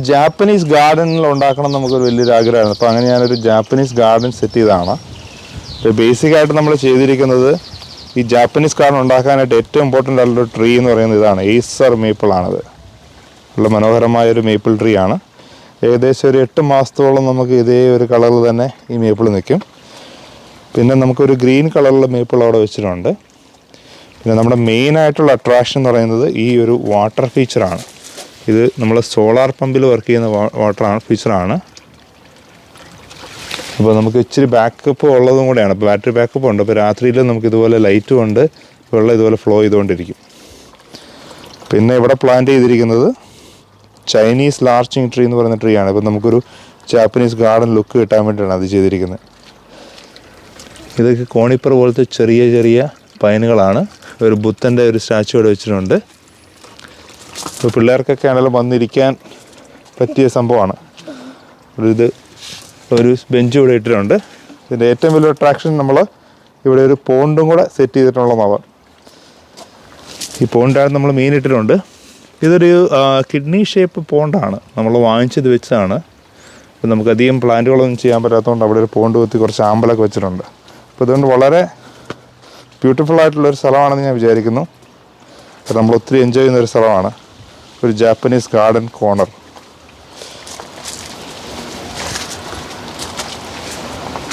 Japanese ഗാർഡനിൽ ഉണ്ടാക്കണം നമുക്കൊരു വലിയൊരു ആഗ്രഹമാണ്. അപ്പോൾ അങ്ങനെ ഞാനൊരു ജാപ്പനീസ് ഗാർഡൻ സെറ്റ് ചെയ്തതാണ്. അപ്പോൾ ബേസിക്കായിട്ട് നമ്മൾ ചെയ്തിരിക്കുന്നത് ഈ ജാപ്പനീസ് ഗാർഡൻ ഉണ്ടാക്കാനായിട്ട് ഏറ്റവും ഇമ്പോർട്ടൻ്റ് ആയിട്ടുള്ള ട്രീ എന്ന് പറയുന്നത് ഇതാണ്. ഏസർ മേപ്പിളാണത്. ഉള്ള മനോഹരമായൊരു മേപ്പിൾ ട്രീ ആണ്. ഏകദേശം ഒരു 8 മാസത്തോളം നമുക്ക് ഇതേ ഒരു കളറിൽ തന്നെ ഈ മേപ്പിൾ നിൽക്കും. പിന്നെ നമുക്കൊരു ഗ്രീൻ കളറിലുള്ള മേപ്പിൾ അവിടെ വെച്ചിട്ടുണ്ട്. പിന്നെ നമ്മുടെ മെയിനായിട്ടുള്ള അട്രാക്ഷൻ എന്ന് പറയുന്നത് ഈ ഒരു വാട്ടർ ഫീച്ചറാണ്. ഇത് നമ്മൾ സോളാർ പമ്പിൽ വർക്ക് ചെയ്യുന്ന ഫീച്ചറാണ്. അപ്പോൾ നമുക്ക് ഇച്ചിരി ബാക്കപ്പ് ഉള്ളതും കൂടെയാണ്. ഇപ്പോൾ ബാറ്ററി ബാക്കപ്പ് ഉണ്ട്. അപ്പോൾ രാത്രിയിൽ നമുക്ക് ഇതുപോലെ ലൈറ്റ് കൊണ്ട് വെള്ളം ഇതുപോലെ ഫ്ലോ ചെയ്തുകൊണ്ടിരിക്കും. പിന്നെ ഇവിടെ പ്ലാന്റ് ചെയ്തിരിക്കുന്നത് ചൈനീസ് ലാർച്ചിങ് ട്രീ എന്ന് പറയുന്ന ട്രീ ആണ്. ഇപ്പോൾ നമുക്കൊരു ജാപ്പനീസ് ഗാർഡൻ ലുക്ക് കിട്ടാൻ വേണ്ടിയിട്ടാണ് അത് ചെയ്തിരിക്കുന്നത്. ഇതൊക്കെ കോണിപ്പർ പോലത്തെ ചെറിയ ചെറിയ പൈനുകളാണ്. ഒരു ബുദ്ധൻ്റെ ഒരു സ്റ്റാച്ചു ഇവിടെ വെച്ചിട്ടുണ്ട്. ഇപ്പോൾ പിള്ളേർക്കൊക്കെ ആണെങ്കിലും വന്നിരിക്കാൻ പറ്റിയ സംഭവമാണ്. ഒരു ബെഞ്ച് ഇവിടെ ഇട്ടിട്ടുണ്ട്. ഇതിൻ്റെ ഏറ്റവും വലിയ അട്രാക്ഷൻ നമ്മൾ ഇവിടെ ഒരു പോണ്ടും കൂടെ സെറ്റ് ചെയ്തിട്ടുള്ളതാണ്. ഈ പോണ്ടാണ് നമ്മൾ മെയിൻ ഇട്ടിട്ടുണ്ട്. ഇതൊരു കിഡ്നി ഷേപ്പ് പോണ്ടാണ്. നമ്മൾ വാങ്ങിച്ചത് വെച്ചതാണ്. അപ്പോൾ നമുക്കധികം പ്ലാന്റുകളൊന്നും ചെയ്യാൻ പറ്റാത്തതുകൊണ്ട് അവിടെ ഒരു പോണ്ട് കുത്തി കുറച്ച് ആമ്പലൊക്കെ വെച്ചിട്ടുണ്ട്. അപ്പോൾ അതുകൊണ്ട് വളരെ ബ്യൂട്ടിഫുൾ ആയിട്ടുള്ളൊരു സ്ഥലമാണെന്ന് ഞാൻ വിചാരിക്കുന്നു. അപ്പോൾ നമ്മൾ ഒത്തിരി എൻജോയ് ചെയ്യുന്നൊരു സ്ഥലമാണ് ഒരു ജാപ്പനീസ് ഗാർഡൻ കോർണർ.